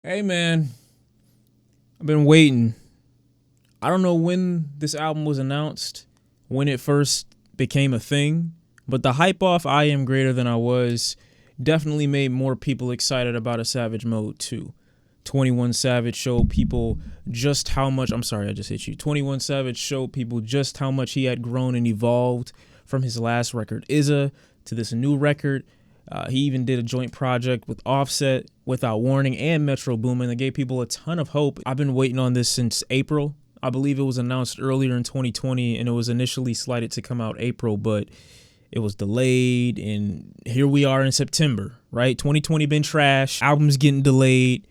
Hey man, I've been waiting. I don't know when this album was announced, when it first became a thing, but the hype off I Am Greater Than I Was definitely made more people excited about a Savage Mode 2. 21 Savage showed people just how much, I'm sorry, I just hit you. 21 Savage showed people just how much he had grown and evolved from his last record, Izza, to this new record. He even did a joint project with Offset, Without Warning, and Metro Boomin that gave people a ton of hope. I've been waiting on this since April. I believe it was announced earlier in 2020, and it was initially slated to come out April, but it was delayed, and here we are in September, right? 2020 been trash, albums getting delayed,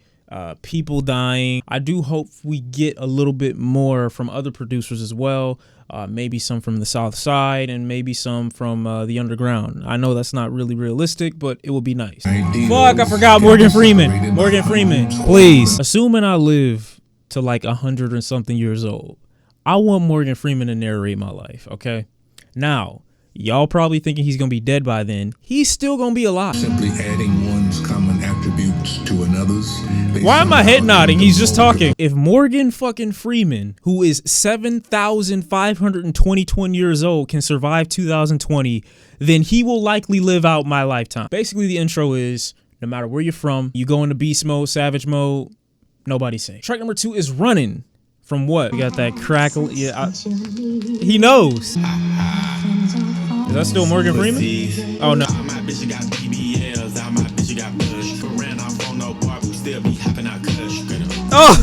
people dying. I do hope we get a little bit more from other producers as well. Maybe some from the South Side and maybe some from the underground. I know that's not really realistic, but it would be nice. Fuck, I forgot Morgan Freeman. Morgan Freeman, please. Assuming I live to like 100 and something years old, I want Morgan Freeman to narrate my life, okay? Now, y'all probably thinking he's gonna be dead by then. He's still gonna be alive. Simply adding one's common attributes to another's. Why am I head nodding? He's just talking. If Morgan fucking Freeman, who is 7,521 years old, can survive 2020, then he will likely live out my lifetime. Basically, the intro is, no matter where you're from, you go into beast mode, savage mode, nobody's safe. Track number 2 is Runnin. From what? We got that crackle. Yeah, he knows. Is that still Morgan Freeman? Oh, no. Oh!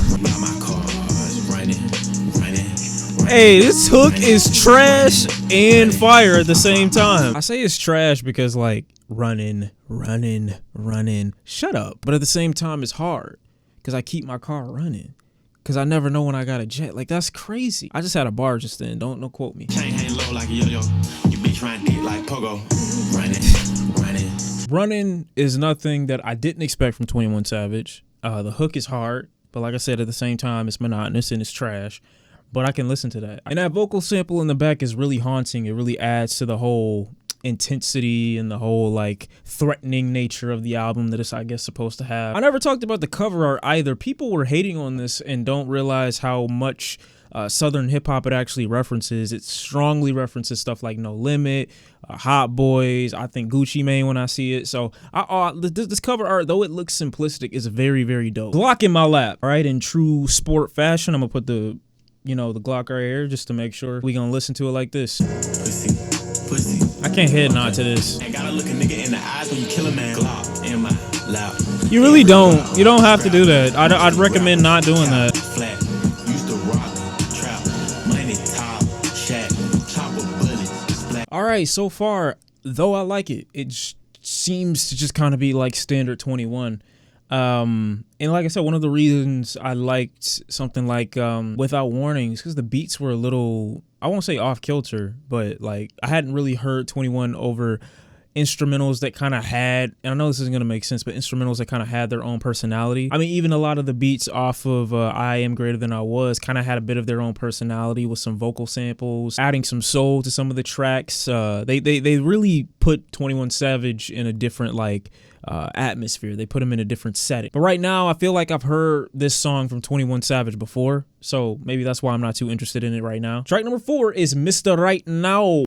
Hey, this hook is trash and fire at the same time. I say it's trash because, like, running. Shut up. But at the same time, it's hard because I keep my car running. Cause I never know when I got a jet. Like, that's crazy. I just had a bar just then. Don't quote me. Chain hang low like a yo-yo. You bitch run deep like pogo. Running. Running is nothing that I didn't expect from 21 Savage. The hook is hard, but like I said, at the same time, it's monotonous and it's trash. But I can listen to that. And that vocal sample in the back is really haunting. It really adds to the whole intensity and the whole like threatening nature of the album that it's, I guess, supposed to have. I never talked about the cover art either. People were hating on this and don't realize how much Southern hip hop it actually references. It strongly references stuff like No Limit, Hot Boys. I think Gucci Mane when I see it. So this cover art, though it looks simplistic, is very, very dope. Glock in my lap, all right? In true sport fashion, I'm gonna put the, the Glock right here just to make sure we gonna listen to it like this. Pussy. I can't head nod to this. Ain't gotta look a nigga in the eyes when you kill a man. Glock in my lap. You really don't. You don't have to do that. I'd recommend not doing that. Flat. Used to rock, trap, money, top, shack, chopper, bullet, splat. All right, so far, though I like it, it seems to just kind of be like standard 21. And like I said, one of the reasons I liked something like Without Warnings, because the beats were a little, I won't say off kilter, but like I hadn't really heard 21 over instrumentals that kind of had, and I know this isn't going to make sense, but instrumentals that kind of had their own personality. I mean, even a lot of the beats off of I Am Greater Than I Was kind of had a bit of their own personality with some vocal samples, adding some soul to some of the tracks. They really put 21 Savage in a different like atmosphere. They put him in a different setting. But right now, I feel like I've heard this song from 21 Savage before, so maybe that's why I'm not too interested in it right now. Track number 4 is Mr. Right Now.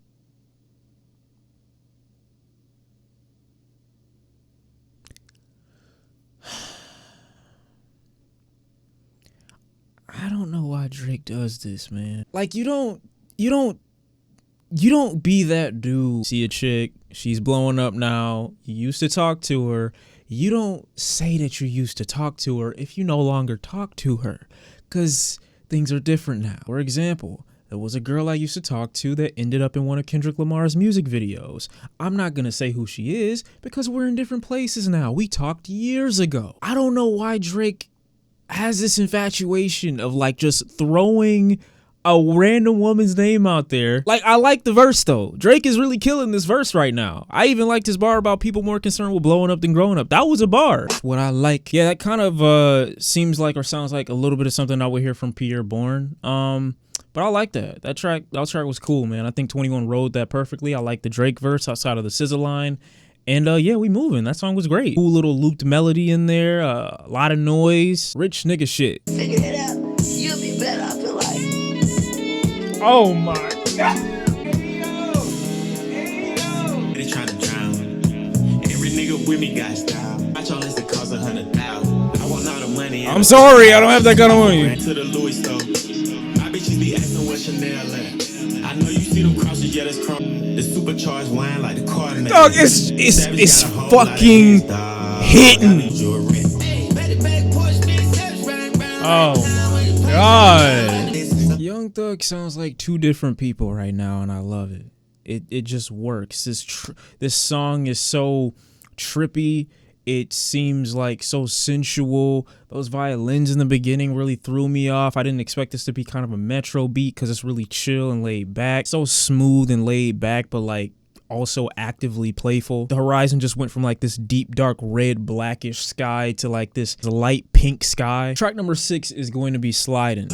I don't know why Drake does this, man. Like, you don't be that dude. See a chick, she's blowing up now. You used to talk to her. You don't say that you used to talk to her if you no longer talk to her, because things are different now. For example, there was a girl I used to talk to that ended up in one of Kendrick Lamar's music videos. I'm not going to say who she is because we're in different places now. We talked years ago. I don't know why Drake has this infatuation of like just throwing a random woman's name out there. Like, I like the verse though. Drake is really killing this verse right now. I even liked his bar about people more concerned with blowing up than growing up. That was a bar. What I like. Yeah, that kind of seems like or sounds like a little bit of something I would hear from Pierre Bourne. But I like that. That track was cool, man. I think 21 rode that perfectly. I like the Drake verse outside of the SZA line. And yeah, we moving. That song was great. Cool little looped melody in there, a lot of noise, rich nigga shit. Figure it out, you'll be better, I feel like. Oh my God. They tryna drown. Every nigga with me got style. My challenge to cost 100,000. I want all the money. I'm sorry, I don't have that kind of money. To the Louis store. My bitches be asking where Chanel at. I know you see them crosses, yeah, that's chrome. The supercharged wine like the Cardinal. Dog, it's fucking hitting. Oh God. Young Thug sounds like two different people right now, and I love it. It just works. This song is so trippy. It seems like so sensual. Those violins in the beginning really threw me off. I didn't expect this to be kind of a Metro beat because it's really chill and laid back. So smooth and laid back, but like also actively playful. The horizon just went from like this deep dark red blackish sky to like this light pink sky. Track number 6 is going to be Slidin.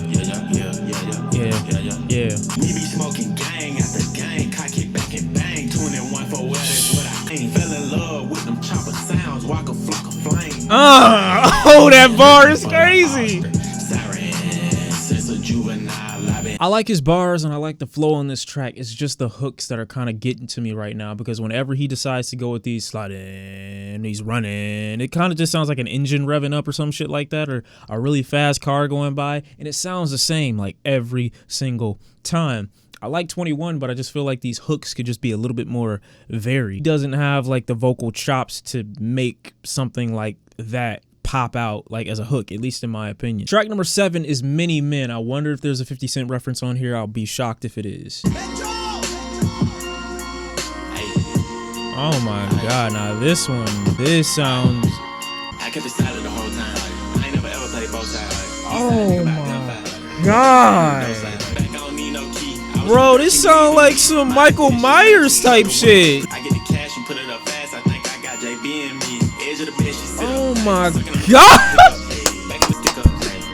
Yeah. We be smoking gang after gang, cock kick back and bang, 21 for what is what I ain't. Fell in love with them chopper sounds, walk a flock of flame. Oh, that bar is crazy. I like his bars and I like the flow on this track. It's just the hooks that are kind of getting to me right now, because whenever he decides to go with these sliding, he's running, it kind of just sounds like an engine revving up or some shit like that, or a really fast car going by, and it sounds the same like every single time. I like 21, but I just feel like these hooks could just be a little bit more varied. He doesn't have like the vocal chops to make something like that pop out like as a hook, at least in my opinion. Track number 7 is Many Men. I wonder if there's a 50 Cent reference on here. I'll be shocked if it is. Oh my God, now this sounds. I kept it silent the whole time. I ain't never ever played both sides. Oh my God. Bro, this sound like some Michael Myers type shit. I get the cash and put it up fast. I think I got JB in me. Edge of the bed, she sit Oh up, my sucking God. up.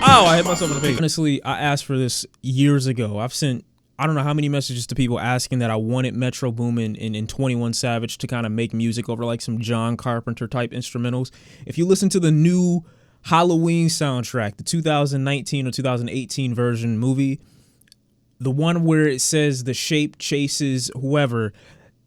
Oh, I hit myself in the face. Honestly, I asked for this years ago. I've sent I don't know how many messages to people asking that I wanted Metro Boomin and 21 Savage to kind of make music over like some John Carpenter type instrumentals. If you listen to the new Halloween soundtrack, the 2019 or 2018 version movie, the one where it says the shape chases whoever,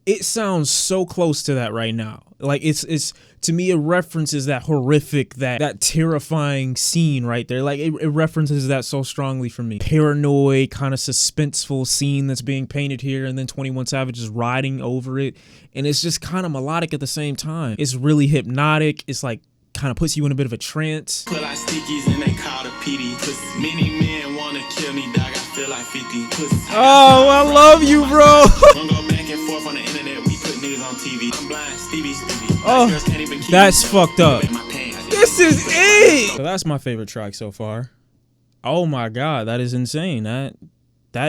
it sounds so close to that right now. Like it's to me, it references that horrific, that terrifying scene right there. Like it references that so strongly for me. Paranoid, kind of suspenseful scene that's being painted here, and then 21 Savage is riding over it, and it's just kind of melodic at the same time. It's really hypnotic. It's like kind of puts you in a bit of a trance. Put like stickies and they call the PD. Cause many men wanna kill me, dog. I feel like 50. Oh, I love you, bro. Don't go back and forth on the internet. We put niggas on TV. I'm blind, Stevie. Oh, that's fucked up. This is it. So that's my favorite track so far. Oh my God, that is insane. That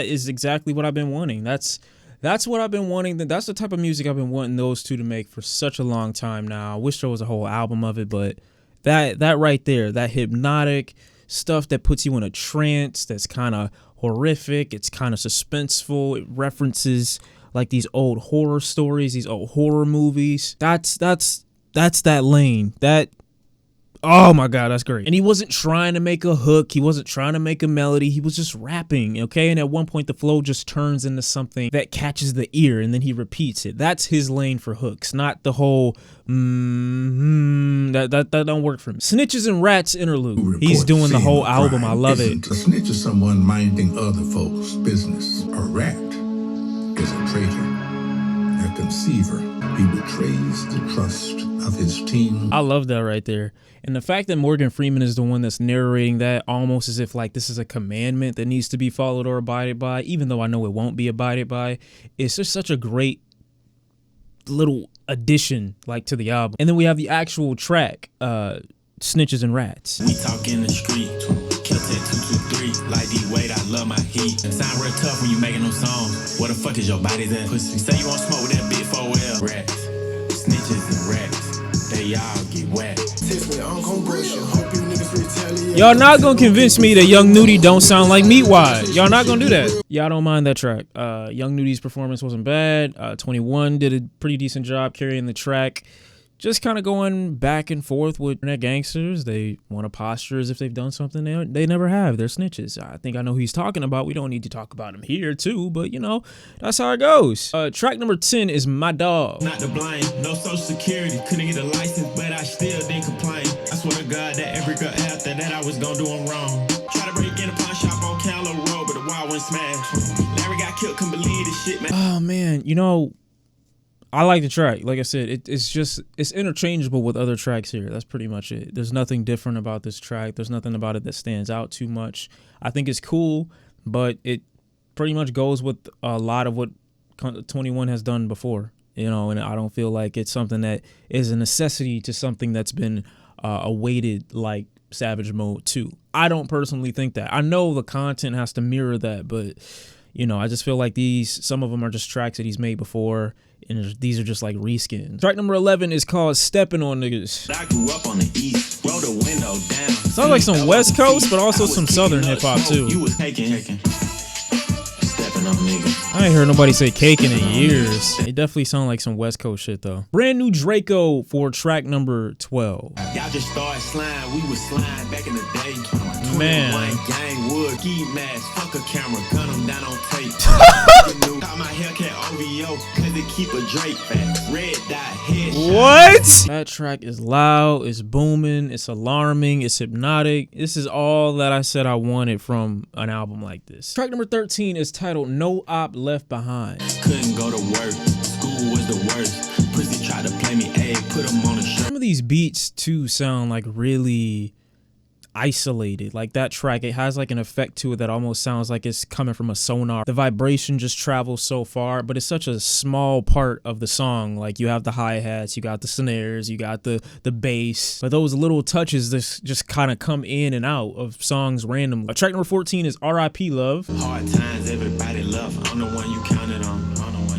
is exactly what I've been wanting. That's what I've been wanting. That's the type of music I've been wanting those two to make for such a long time now. I wish there was a whole album of it, but that right there, that hypnotic stuff that puts you in a trance, that's kind of horrific, it's kind of suspenseful, it references like these old horror stories, these old horror movies. That's that lane. Oh my God, that's great. And he wasn't trying to make a hook. He wasn't trying to make a melody. He was just rapping, okay? And at one point, the flow just turns into something that catches the ear, and then he repeats it. That's his lane for hooks, not the whole that don't work for me. Snitches and Rats interlude. He's doing the whole album. I love it. A snitch is someone minding other folks' business. A rat is a traitor, a conceiver. He betrays the trust of his team. I love that right there. And the fact that Morgan Freeman is the one that's narrating that, almost as if like this is a commandment that needs to be followed or abided by, even though I know it won't be abided by, it's just such a great little addition like to the album. And then we have the actual track, Snitches and Rats. We talk in the street, kill 223, like D-Wade, I love my heat. Sound real tough when you making them songs. Where the fuck is your body at? Pussy, say you want smoke with that big 4L. Rats, snitches and rats, they all get wet. Y'all not gonna convince me that Young Nudy don't sound like Meatwad. Y'all not gonna do that. Y'all don't mind that track. Young Nudy's performance wasn't bad. 21 did a pretty decent job carrying the track. just kind of going back and forth with net gangsters. They want to posture as if they've done something they never have. They're snitches. I think I know who he's talking about. We don't need to talk about him here too, but you know, that's how it goes. Track number 10 is My Dawg. Not to blame, no social security, couldn't get a license, but I still didn't complain. I swear to God that every girl after that I was gonna do them wrong. Try to break in a pawn shop on Callow Road, but the wall went smashed. Larry got killed, couldn't believe this shit, man. Oh man, you know, I like the track. Like I said, it's interchangeable with other tracks here. That's pretty much it. There's nothing different about this track. There's nothing about it that stands out too much. I think it's cool, but it pretty much goes with a lot of what 21 has done before, you know, and I don't feel like it's something that is a necessity to something that's been awaited like Savage Mode 2. I don't personally think that. I know the content has to mirror that, but you know, I just feel like some of them are just tracks that he's made before, and these are just like reskins. Track number 11 is called Steppin' on Niggas. I grew up on the east, roll the window down. Sounds like some West Coast, but also some Southern hip hop too. You was taking. Steppin' on niggas. I ain't heard nobody say caking in years. It definitely sounds like some West Coast shit though. Brand new Draco for track number 12. Y'all just started slime, we was slime back in the day. Man. Gang wood, ski mask, fuck a camera, gun them down on tape. Got my Hellcat OVO, cause it keep a Drake back. Red dot headshot. What? That track is loud, it's booming, it's alarming, it's hypnotic. This is all that I said I wanted from an album like this. Track number 13 is titled No Opp Left Behind. Couldn't go to work, school was the worst. Pussy tried to play me, ayy, put him on a shirt. Some of these beats too sound like really isolated. Like that track, it has like an effect to it that almost sounds like it's coming from a sonar. The vibration just travels so far, but it's such a small part of the song. Like you have the hi-hats, you got the snares, you got the bass, but those little touches just kind of come in and out of songs randomly. Track number 14 is R.I.P. Love. Hard times, everybody love. I'm the one you counted on.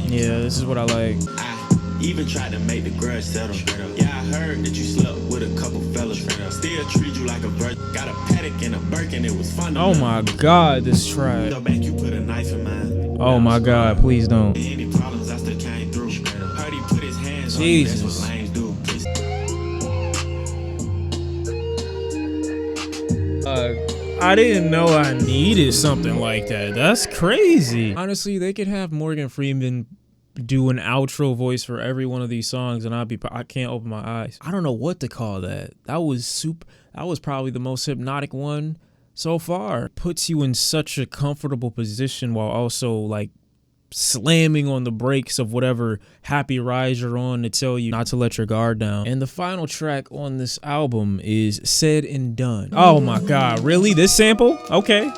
Yeah, this is what I like. I even tried to make the grudge settle. Yeah, I heard that you slept with a couple fellas. Still treat you like a virgin. Got a paddock and a Birkin, it was fun. Oh my God, this track. Go back, you put a knife in mine. Oh my God, please don't. Any problems, I still came through. Heard he put his hands Jesus. on you, that's what lames do. I didn't know I needed something like that. That's crazy. Honestly, they could have Morgan Freeman do an outro voice for every one of these songs and I can't open my eyes. I don't know what to call that. That was probably the most hypnotic one so far. Puts you in such a comfortable position while also like slamming on the brakes of whatever happy rise you're on to tell you not to let your guard down. And the final track on this album is Said and Done. Oh my God, really? This sample? Okay.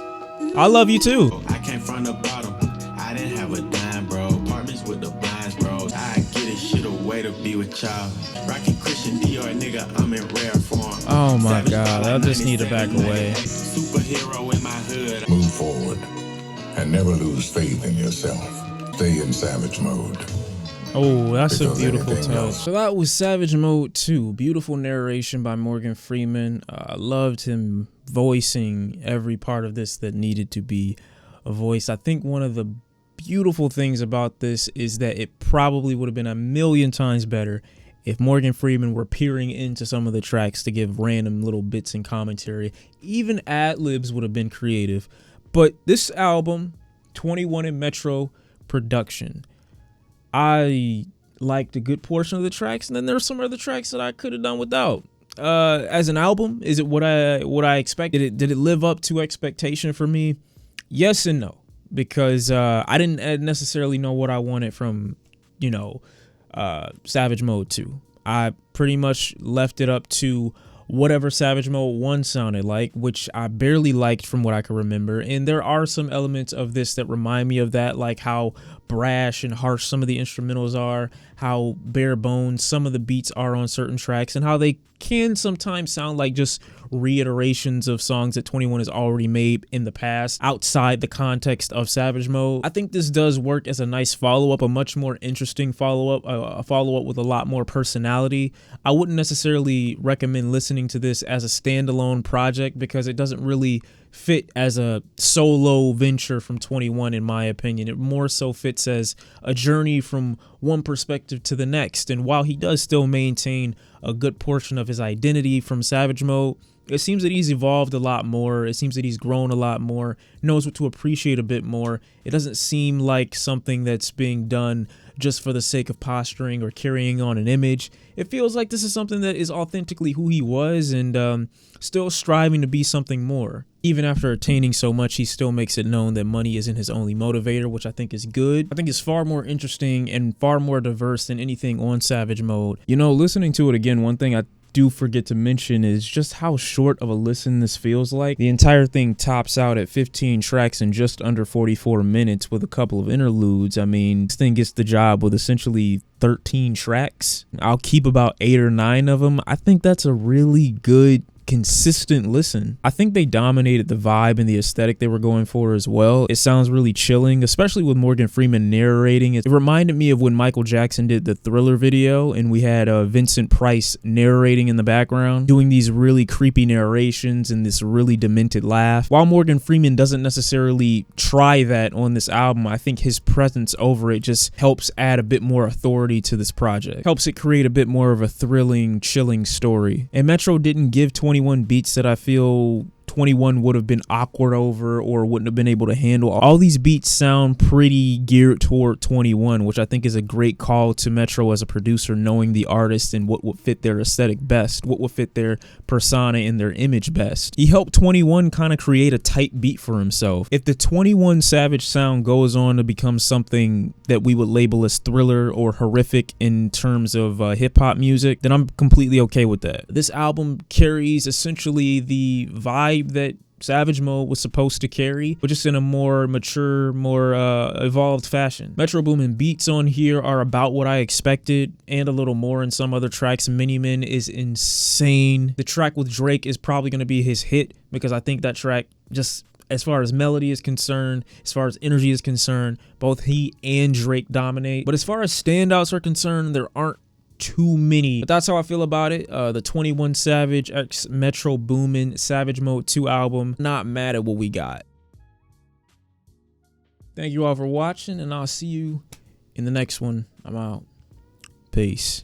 I love you too. I came from the bottom. I didn't have a dime, bro. Apartments with the blinds, bro. I get it, shit away to be with y'all. Rockin' Christian Dior, nigga, I'm in rare form. Oh my God, I just need to back away. Superhero in my hood. Move forward and never lose faith in yourself. Stay in Savage Mode. Oh, that's a Because beautiful anything touch. else- So that was Savage Mode 2. Beautiful narration by Morgan Freeman. I loved him voicing every part of this that needed to be voiced. I think one of the beautiful things about this is that it probably would have been a million times better if Morgan Freeman were peering into some of the tracks to give random little bits and commentary. Even ad-libs would have been creative. But this album, 21 in Metro production, I liked a good portion of the tracks, and then there's some other tracks that I could have done without. As an album, is it what I expected? Did it live up to expectation for me? Yes and no, because I didn't necessarily know what I wanted from, you know, Savage Mode 2. I pretty much left it up to whatever Savage Mode 1 sounded like, which I barely liked from what I can remember. And there are some elements of this that remind me of that, like how brash and harsh some of the instrumentals are, how bare bones some of the beats are on certain tracks, and how they can sometimes sound like just reiterations of songs that 21 has already made in the past outside the context of Savage Mode. I think this does work as a nice follow-up, a much more interesting follow-up, a follow-up with a lot more personality. I wouldn't necessarily recommend listening to this as a standalone project because it doesn't really fit as a solo venture from 21, in my opinion. It more so fits as a journey from one perspective to the next. And while he does still maintain a good portion of his identity from Savage Mode, it seems that he's evolved a lot more. It seems that he's grown a lot more, knows what to appreciate a bit more. It doesn't seem like something that's being done just for the sake of posturing or carrying on an image. It feels like this is something that is authentically who he was and still striving to be something more. Even after attaining so much, he still makes it known that money isn't his only motivator, which I think is good. I think it's far more interesting and far more diverse than anything on Savage Mode. You know, listening to it again, one thing I do forget to mention is just how short of a listen this feels like. The entire thing tops out at 15 tracks in just under 44 minutes with a couple of interludes. I mean, this thing gets the job with essentially 13 tracks. I'll keep about 8 or 9 of them. I think that's a really good, consistent listen. I think they dominated the vibe and the aesthetic they were going for as well. It sounds really chilling, especially with Morgan Freeman narrating. It reminded me of when Michael Jackson did the Thriller video and we had Vincent Price narrating in the background, doing these really creepy narrations and this really demented laugh. While Morgan Freeman doesn't necessarily try that on this album, I think his presence over it just helps add a bit more authority to this project, helps it create a bit more of a thrilling, chilling story. And Metro didn't give 21 beats that I feel 21 would have been awkward over or wouldn't have been able to handle. All these beats sound pretty geared toward 21, which I think is a great call to Metro as a producer, knowing the artist and what would fit their aesthetic best, what would fit their persona and their image best. He helped 21 kind of create a tight beat for himself. If the 21 Savage sound goes on to become something that we would label as thriller or horrific in terms of hip-hop music, then I'm completely okay with that. This album carries essentially the vibe that Savage Mode was supposed to carry, but just in a more mature, more evolved fashion. Metro Boomin beats on here are about what I expected and a little more in some other tracks. Mini Men is insane. The track with Drake is probably going to be his hit because I think that track, just as far as melody is concerned, as far as energy is concerned, both he and Drake dominate. But as far as standouts are concerned, there aren't too many. But that's how I feel about it. The 21 Savage x Metro Boomin Savage Mode 2 album. Not mad at what we got. Thank you all for watching, and I'll see you in the next one. I'm out. Peace.